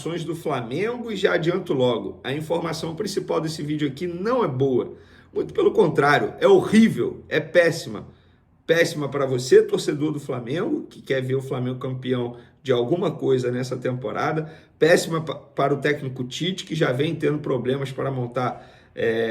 Do Flamengo e já adianto logo, a informação principal desse vídeo aqui não é boa, muito pelo contrário, é horrível, é péssima. Péssima para você, torcedor do Flamengo, que quer ver o Flamengo campeão de alguma coisa nessa temporada, péssima para o técnico Tite, que já vem tendo problemas para montar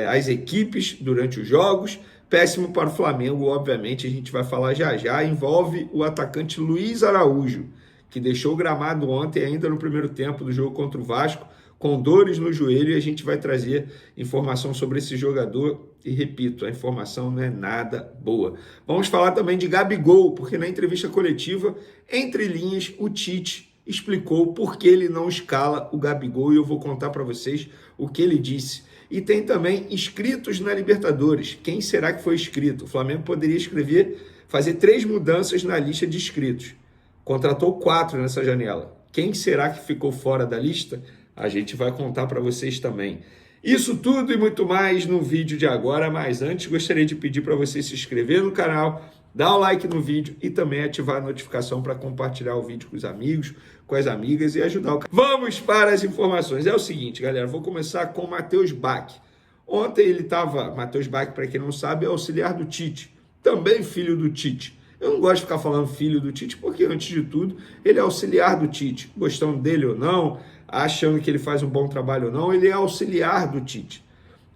as equipes durante os jogos, péssimo para o Flamengo, obviamente, a gente vai falar já já, envolve o atacante Luiz Araújo, que deixou o gramado ontem, ainda no primeiro tempo do jogo contra o Vasco, com dores no joelho, e a gente vai trazer informação sobre esse jogador, e repito, a informação não é nada boa. Vamos falar também de Gabigol, porque na entrevista coletiva, entre linhas, o Tite explicou por que ele não escala o Gabigol, e eu vou contar para vocês o que ele disse. E tem também inscritos na Libertadores. Quem será que foi inscrito? O Flamengo poderia fazer 3 mudanças na lista de inscritos. Contratou 4 nessa janela. Quem será que ficou fora da lista? A gente vai contar para vocês também. Isso tudo e muito mais no vídeo de agora, mas antes gostaria de pedir para você se inscrever no canal, dar o like no vídeo e também ativar a notificação para compartilhar o vídeo com os amigos, com as amigas e ajudar o canal. Vamos para as informações. É o seguinte, galera, vou começar com o Matheus Bac. Ontem ele estava, Matheus Bac, para quem não sabe, é auxiliar do Tite, também filho do Tite. Eu não gosto de ficar falando filho do Tite, porque, antes de tudo, ele é auxiliar do Tite. Gostando dele ou não, achando que ele faz um bom trabalho ou não, ele é auxiliar do Tite.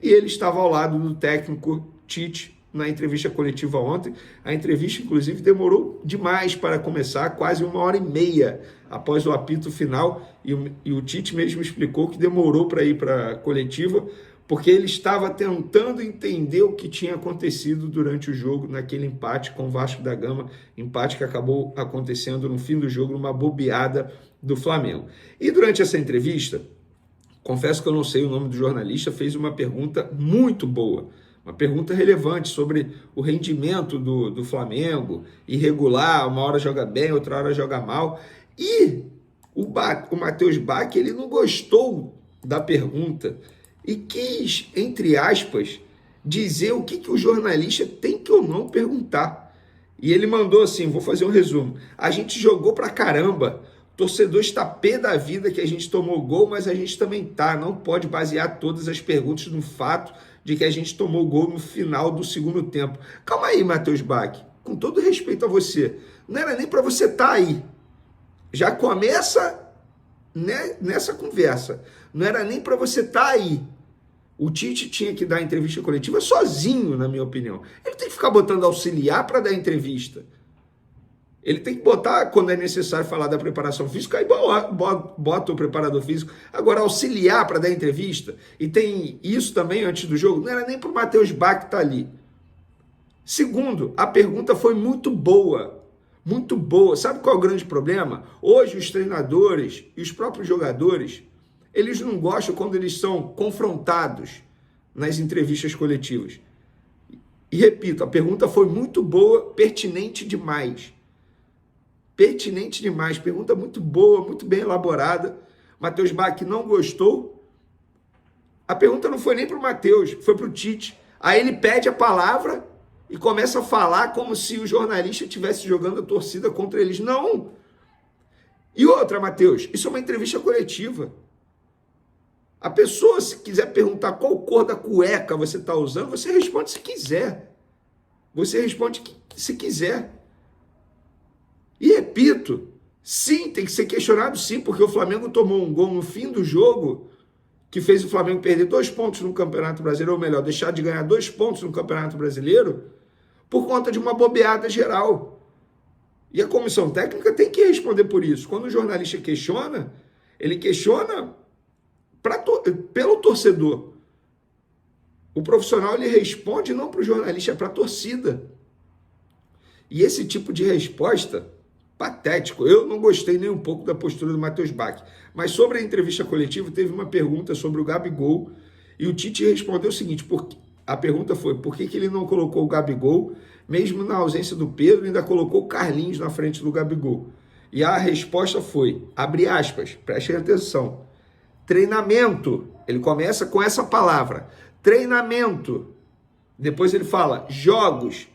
E ele estava ao lado do técnico Tite na entrevista coletiva ontem. A entrevista, inclusive, demorou demais para começar, quase 1h30 após o apito final. E o Tite mesmo explicou que demorou para ir para a coletiva, porque ele estava tentando entender o que tinha acontecido durante o jogo, naquele empate com o Vasco da Gama, empate que acabou acontecendo no fim do jogo, numa bobeada do Flamengo. E durante essa entrevista, confesso que eu não sei o nome do jornalista, fez uma pergunta muito boa, uma pergunta relevante sobre o rendimento do Flamengo, irregular, uma hora joga bem, outra hora joga mal, e o Matheus Bac, ele não gostou da pergunta, e quis, entre aspas, dizer o que o jornalista tem que ou não perguntar. E ele mandou assim, vou fazer um resumo. A gente jogou pra caramba, o torcedor está pé da vida que a gente tomou gol, mas a gente também tá. Não pode basear todas as perguntas no fato de que a gente tomou gol no final do segundo tempo. Calma aí, Matheus Bac, com todo respeito a você, não era nem para você estar aí. Já começa nessa conversa. Não era nem para você estar aí. O Tite tinha que dar entrevista coletiva sozinho, na minha opinião. Ele tem que ficar botando auxiliar para dar entrevista. Ele tem que botar, quando é necessário falar da preparação física, aí bota o preparador físico. Agora, auxiliar para dar entrevista, e tem isso também antes do jogo, não era nem para o Matheus Bac estar ali. Segundo, a pergunta foi muito boa. Muito boa. Sabe qual é o grande problema? Hoje, os treinadores e os próprios jogadores, eles não gostam quando eles são confrontados nas entrevistas coletivas. E repito, a pergunta foi muito boa, pertinente demais. Pertinente demais, pergunta muito boa, muito bem elaborada. Matheus Bac não gostou. A pergunta não foi nem para o Matheus, foi para o Tite. Aí ele pede a palavra e começa a falar como se o jornalista estivesse jogando a torcida contra eles. Não! E outra, Matheus, isso é uma entrevista coletiva. A pessoa, se quiser perguntar qual cor da cueca você está usando, você responde se quiser. Você responde se quiser. E repito, sim, tem que ser questionado sim, porque o Flamengo tomou um gol no fim do jogo que fez o Flamengo perder 2 pontos no Campeonato Brasileiro, ou melhor, deixar de ganhar 2 pontos no Campeonato Brasileiro, por conta de uma bobeada geral. E a comissão técnica tem que responder por isso. Quando o jornalista questiona, ele questiona pelo torcedor. O profissional, ele responde não para o jornalista, é para a torcida. E esse tipo de resposta, patético. Eu não gostei nem um pouco da postura do Matheus Bac. Mas sobre a entrevista coletiva, teve uma pergunta sobre o Gabigol, e o Tite respondeu o seguinte, a pergunta foi, por que ele não colocou o Gabigol, mesmo na ausência do Pedro, ainda colocou o Carlinhos na frente do Gabigol? E a resposta foi, abre aspas, prestem atenção, treinamento. Ele começa com essa palavra, treinamento. Depois ele fala, jogos,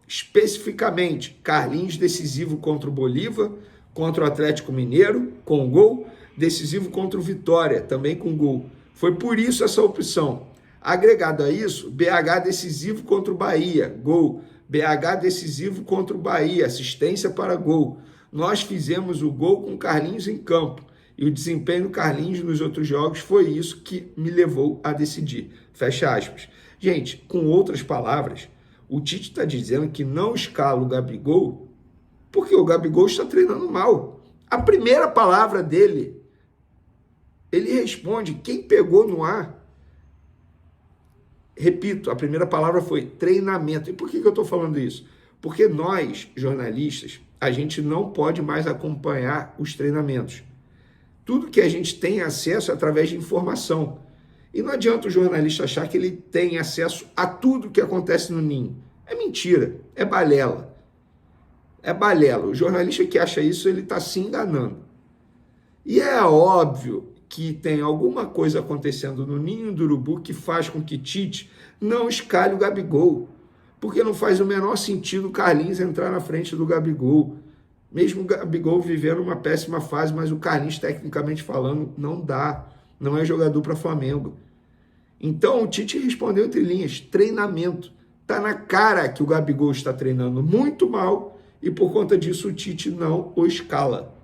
especificamente, Carlinhos decisivo contra o Bolívar, contra o Atlético Mineiro, com gol, decisivo contra o Vitória, também com gol. Foi por isso essa opção. Agregado a isso, BH decisivo contra o Bahia, gol. BH decisivo contra o Bahia, assistência para gol. Nós fizemos o gol com Carlinhos em campo. E o desempenho do Carlinhos nos outros jogos foi isso que me levou a decidir. Fecha aspas. Gente, com outras palavras, o Tite está dizendo que não escala o Gabigol porque o Gabigol está treinando mal. A primeira palavra dele, ele responde, quem pegou no ar? Repito, a primeira palavra foi treinamento. E por que eu estou falando isso? Porque nós, jornalistas, a gente não pode mais acompanhar os treinamentos. Tudo que a gente tem acesso é através de informação. E não adianta o jornalista achar que ele tem acesso a tudo que acontece no ninho. É mentira, é balela. É balela. O jornalista que acha isso, ele está se enganando. E é óbvio que tem alguma coisa acontecendo no ninho do urubu que faz com que Tite não escale o Gabigol. Porque não faz o menor sentido o Carlinhos entrar na frente do Gabigol. Mesmo o Gabigol vivendo uma péssima fase, mas o Carlinhos, tecnicamente falando, não dá. Não é jogador para Flamengo. Então o Tite respondeu entre linhas, treinamento. Está na cara que o Gabigol está treinando muito mal e por conta disso o Tite não o escala.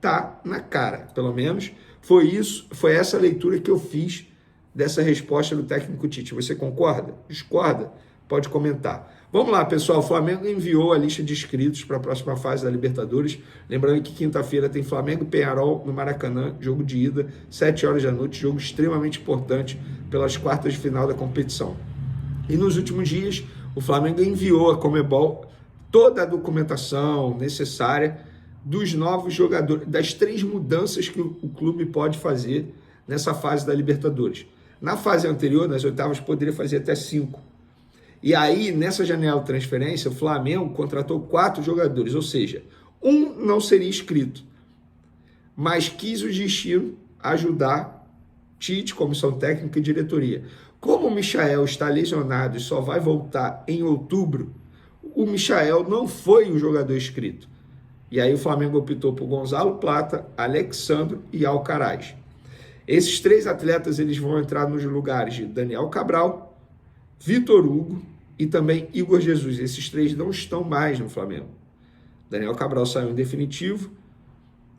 Tá na cara, pelo menos foi essa leitura que eu fiz dessa resposta do técnico Tite. Você concorda? Discorda? Pode comentar. Vamos lá, pessoal. O Flamengo enviou a lista de inscritos para a próxima fase da Libertadores. Lembrando que quinta-feira tem Flamengo e Peñarol no Maracanã, jogo de ida, 7 horas da noite, jogo extremamente importante pelas quartas de final da competição. E nos últimos dias, o Flamengo enviou a Conmebol toda a documentação necessária dos novos jogadores, das 3 mudanças que o clube pode fazer nessa fase da Libertadores. Na fase anterior, nas oitavas, poderia fazer até 5. E aí, nessa janela de transferência, o Flamengo contratou 4 jogadores, ou seja, um não seria inscrito, mas quis o destino ajudar Tite, comissão técnica e diretoria. Como o Michael está lesionado e só vai voltar em outubro, o Michael não foi o jogador inscrito. E aí o Flamengo optou por Gonzalo Plata, Alexandro e Alcaraz. Esses 3 atletas eles vão entrar nos lugares de Daniel Cabral, Vitor Hugo e também Igor Jesus. Esses 3 não estão mais no Flamengo. Daniel Cabral saiu em definitivo,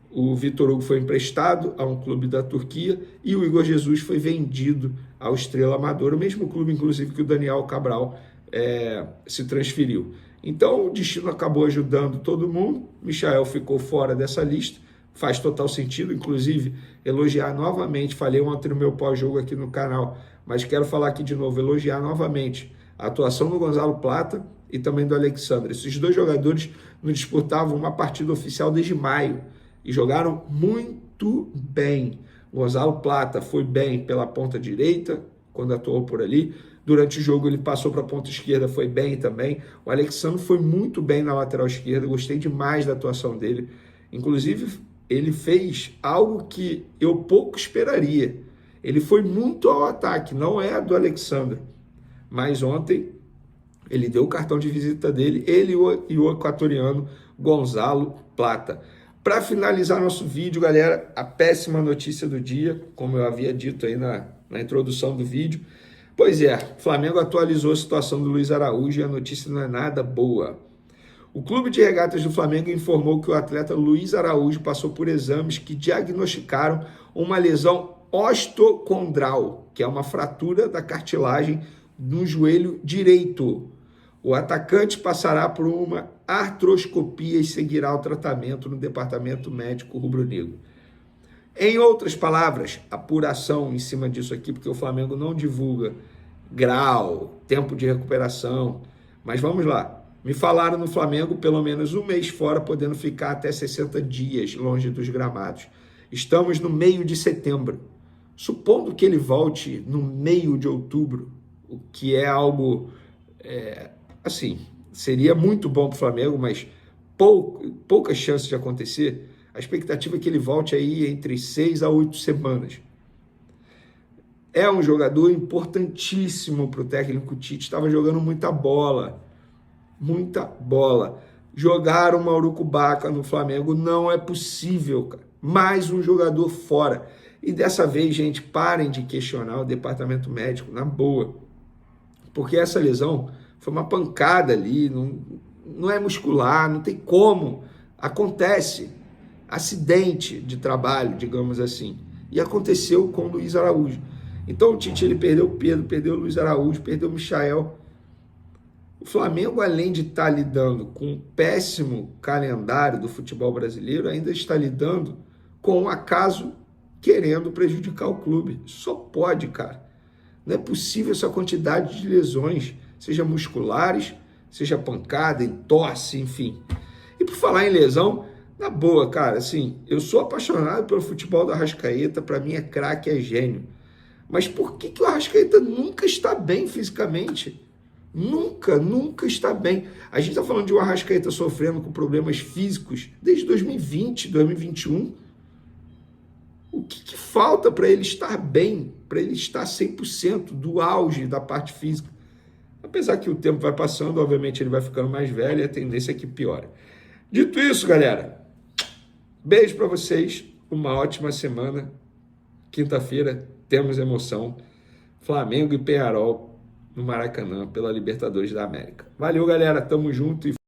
o Vitor Hugo foi emprestado a um clube da Turquia e o Igor Jesus foi vendido ao Estrela Amadora, o mesmo clube, inclusive, que o Daniel Cabral se transferiu. Então, o destino acabou ajudando todo mundo. Michael ficou fora dessa lista. Faz total sentido, inclusive, elogiar novamente. Falei ontem no meu pós-jogo aqui no canal, mas quero falar aqui de novo, elogiar novamente a atuação do Gonzalo Plata e também do Alexandre. Esses 2 jogadores não disputavam uma partida oficial desde maio e jogaram muito bem. Gonzalo Plata foi bem pela ponta direita, quando atuou por ali. Durante o jogo ele passou para a ponta esquerda, foi bem também. O Alexandre foi muito bem na lateral esquerda, gostei demais da atuação dele. Inclusive, ele fez algo que eu pouco esperaria. Ele foi muito ao ataque, não é a do Alexandre. Mas ontem ele deu o cartão de visita dele, ele e o equatoriano Gonzalo Plata. Para finalizar nosso vídeo, galera, a péssima notícia do dia, como eu havia dito aí na introdução do vídeo. Pois é, o Flamengo atualizou a situação do Luiz Araújo e a notícia não é nada boa. O Clube de Regatas do Flamengo informou que o atleta Luiz Araújo passou por exames que diagnosticaram uma lesão ostocondral, que é uma fratura da cartilagem no joelho direito. O atacante passará por uma artroscopia e seguirá o tratamento no departamento médico rubro-negro. Em outras palavras, apuração em cima disso aqui, porque o Flamengo não divulga grau, tempo de recuperação. Mas vamos lá. Me falaram no Flamengo pelo menos 1 mês fora, podendo ficar até 60 dias longe dos gramados. Estamos no meio de setembro. Supondo que ele volte no meio de outubro, o que é algo, assim, seria muito bom para o Flamengo, mas poucas chances de acontecer. A expectativa é que ele volte aí entre 6 a 8 semanas. É um jogador importantíssimo para o técnico Tite. Estava jogando muita bola. Muita bola. Jogar o Mauro Cubaca no Flamengo não é possível, cara. Mais um jogador fora. E dessa vez, gente, parem de questionar o departamento médico, na boa. Porque essa lesão foi uma pancada ali, não é muscular, não tem como. Acontece. Acidente de trabalho, digamos assim. E aconteceu com o Luiz Araújo. Então o Tite ele perdeu o Pedro, perdeu o Luiz Araújo, perdeu o Michael. O Flamengo, além de estar lidando com um péssimo calendário do futebol brasileiro, ainda está lidando com um acaso querendo prejudicar o clube. Só pode, cara. Não é possível essa quantidade de lesões, seja musculares, seja pancada, entorse, enfim. E por falar em lesão, na boa, cara, assim, eu sou apaixonado pelo futebol do Arrascaeta, para mim é craque, é gênio. Mas por que o Arrascaeta nunca está bem fisicamente? Nunca está bem. A gente está falando de um Arrascaeta sofrendo com problemas físicos desde 2020, 2021. O que falta para ele estar bem, para ele estar 100% do auge da parte física? Apesar que o tempo vai passando, obviamente ele vai ficando mais velho e a tendência é que piora. Dito isso, galera, beijo para vocês, uma ótima semana. Quinta-feira temos emoção. Flamengo e Peñarol no Maracanã pela Libertadores da América. Valeu, galera, tamo junto e